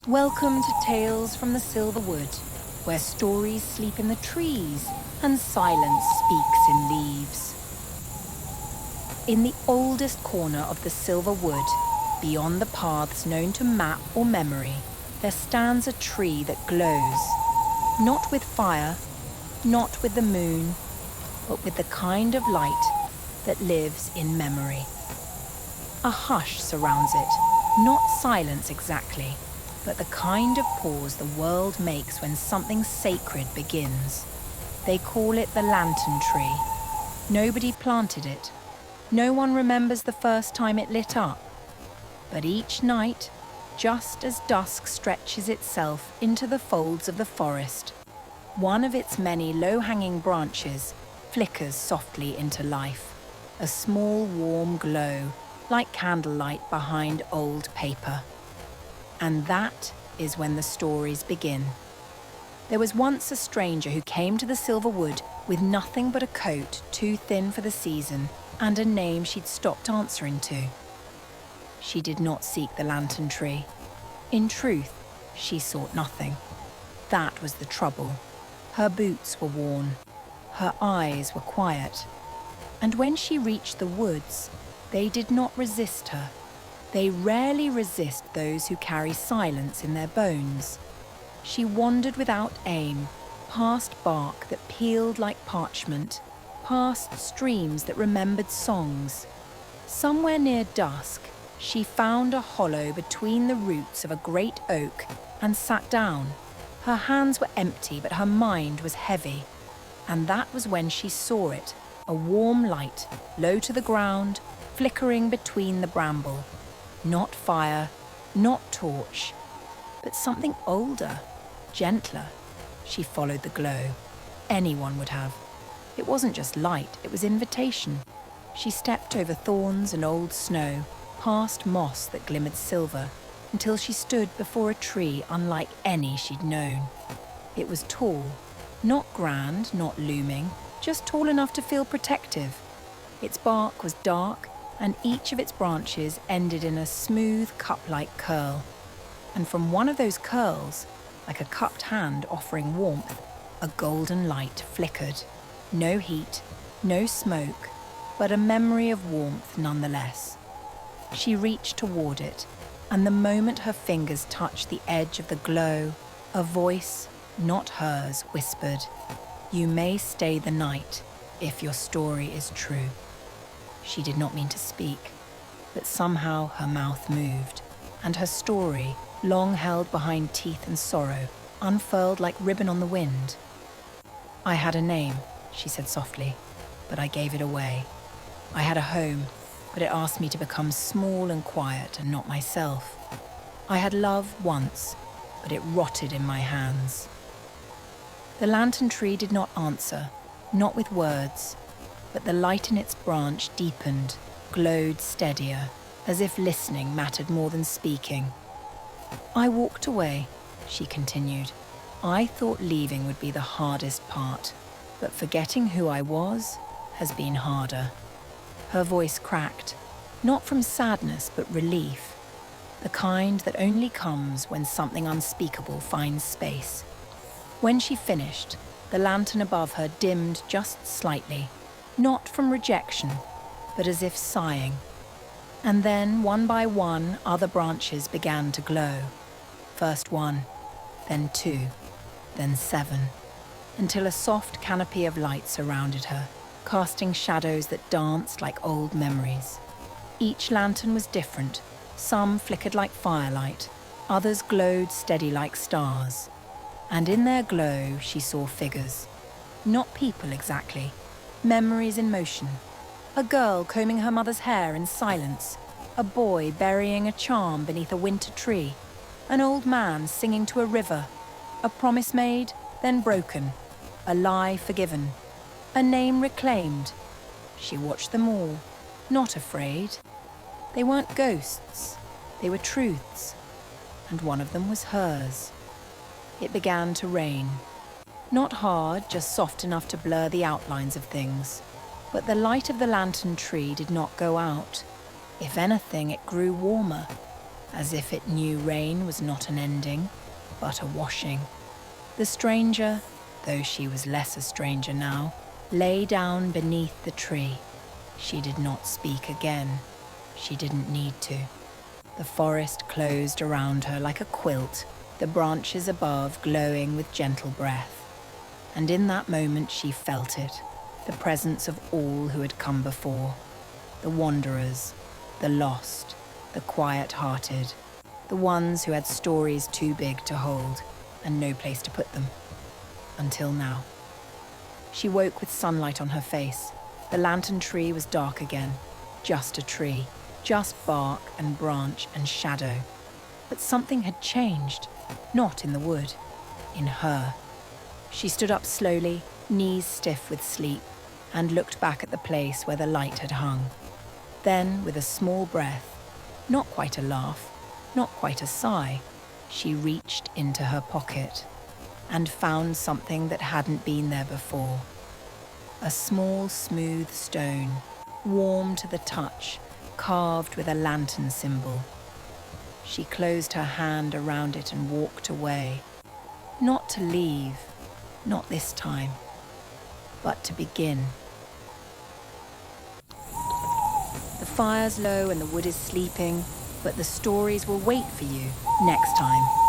Welcome to Tales from the Silver Wood, where stories sleep in the trees and silence speaks in leaves. In the oldest corner of the Silver Wood, beyond the paths known to map or memory, there stands a tree that glows, not with fire, not with the moon, but with the kind of light that lives in memory. A hush surrounds it, not silence exactly, but the kind of pause the world makes when something sacred begins. They call it the lantern tree. Nobody planted it. No one remembers the first time it lit up. But each night, just as dusk stretches itself into the folds of the forest, one of its many low-hanging branches flickers softly into life, a small warm glow, like candlelight behind old paper. And that is when the stories begin. There was once a stranger who came to the Silver Wood with nothing but a coat too thin for the season and a name she'd stopped answering to. She did not seek the lantern tree. In truth, she sought nothing. That was the trouble. Her boots were worn. Her eyes were quiet. And when she reached the woods, they did not resist her. They rarely resist those who carry silence in their bones. She wandered without aim, past bark that peeled like parchment, past streams that remembered songs. Somewhere near dusk, she found a hollow between the roots of a great oak and sat down. Her hands were empty, but her mind was heavy. And that was when she saw it, a warm light, low to the ground, flickering between the bramble. Not fire, not torch, but something older, gentler. She followed the glow. Anyone would have. It wasn't just light, it was invitation. She stepped over thorns and old snow, past moss that glimmered silver, until she stood before a tree unlike any she'd known. It was tall, not grand, not looming, just tall enough to feel protective. Its bark was dark, and each of its branches ended in a smooth cup-like curl. And from one of those curls, like a cupped hand offering warmth, a golden light flickered. No heat, no smoke, but a memory of warmth nonetheless. She reached toward it, and the moment her fingers touched the edge of the glow, a voice, not hers, whispered, "You may stay the night, if your story is true." She did not mean to speak, but somehow her mouth moved, and her story, long held behind teeth and sorrow, unfurled like ribbon on the wind. "I had a name," she said softly, "but I gave it away. I had a home, but it asked me to become small and quiet and not myself. I had love once, but it rotted in my hands." The lantern tree did not answer, not with words, but the light in its branch deepened, glowed steadier, as if listening mattered more than speaking. "I walked away," she continued. "I thought leaving would be the hardest part, but forgetting who I was has been harder." Her voice cracked, not from sadness but relief, the kind that only comes when something unspeakable finds space. When she finished, the lantern above her dimmed just slightly, not from rejection, but as if sighing. And then, one by one, other branches began to glow. First one, then two, then seven, until a soft canopy of light surrounded her, casting shadows that danced like old memories. Each lantern was different. Some flickered like firelight, others glowed steady like stars. And in their glow, she saw figures. Not people exactly. Memories in motion. A girl combing her mother's hair in silence. A boy burying a charm beneath a winter tree. An old man singing to a river. A promise made, then broken. A lie forgiven. A name reclaimed. She watched them all, not afraid. They weren't ghosts. They were truths. And one of them was hers. It began to rain. Not hard, just soft enough to blur the outlines of things. But the light of the lantern tree did not go out. If anything, it grew warmer. as if it knew rain was not an ending, but a washing. The stranger, though she was less a stranger now, lay down beneath the tree. She did not speak again. She didn't need to. The forest closed around her like a quilt, the branches above glowing with gentle breath. And in that moment she felt it, the presence of all who had come before. The wanderers, the lost, the quiet-hearted, the ones who had stories too big to hold and no place to put them. Until now. She woke with sunlight on her face. The lantern tree was dark again, just a tree, just bark and branch and shadow. But something had changed, not in the wood, in her. She stood up slowly, knees stiff with sleep, and looked back at the place where the light had hung. Then, with a small breath, not quite a laugh, not quite a sigh, she reached into her pocket and found something that hadn't been there before. A small, smooth stone, warm to the touch, carved with a lantern symbol. She closed her hand around it and walked away, not to leave, not this time, but to begin. The fire's low and the wood is sleeping, but the stories will wait for you next time.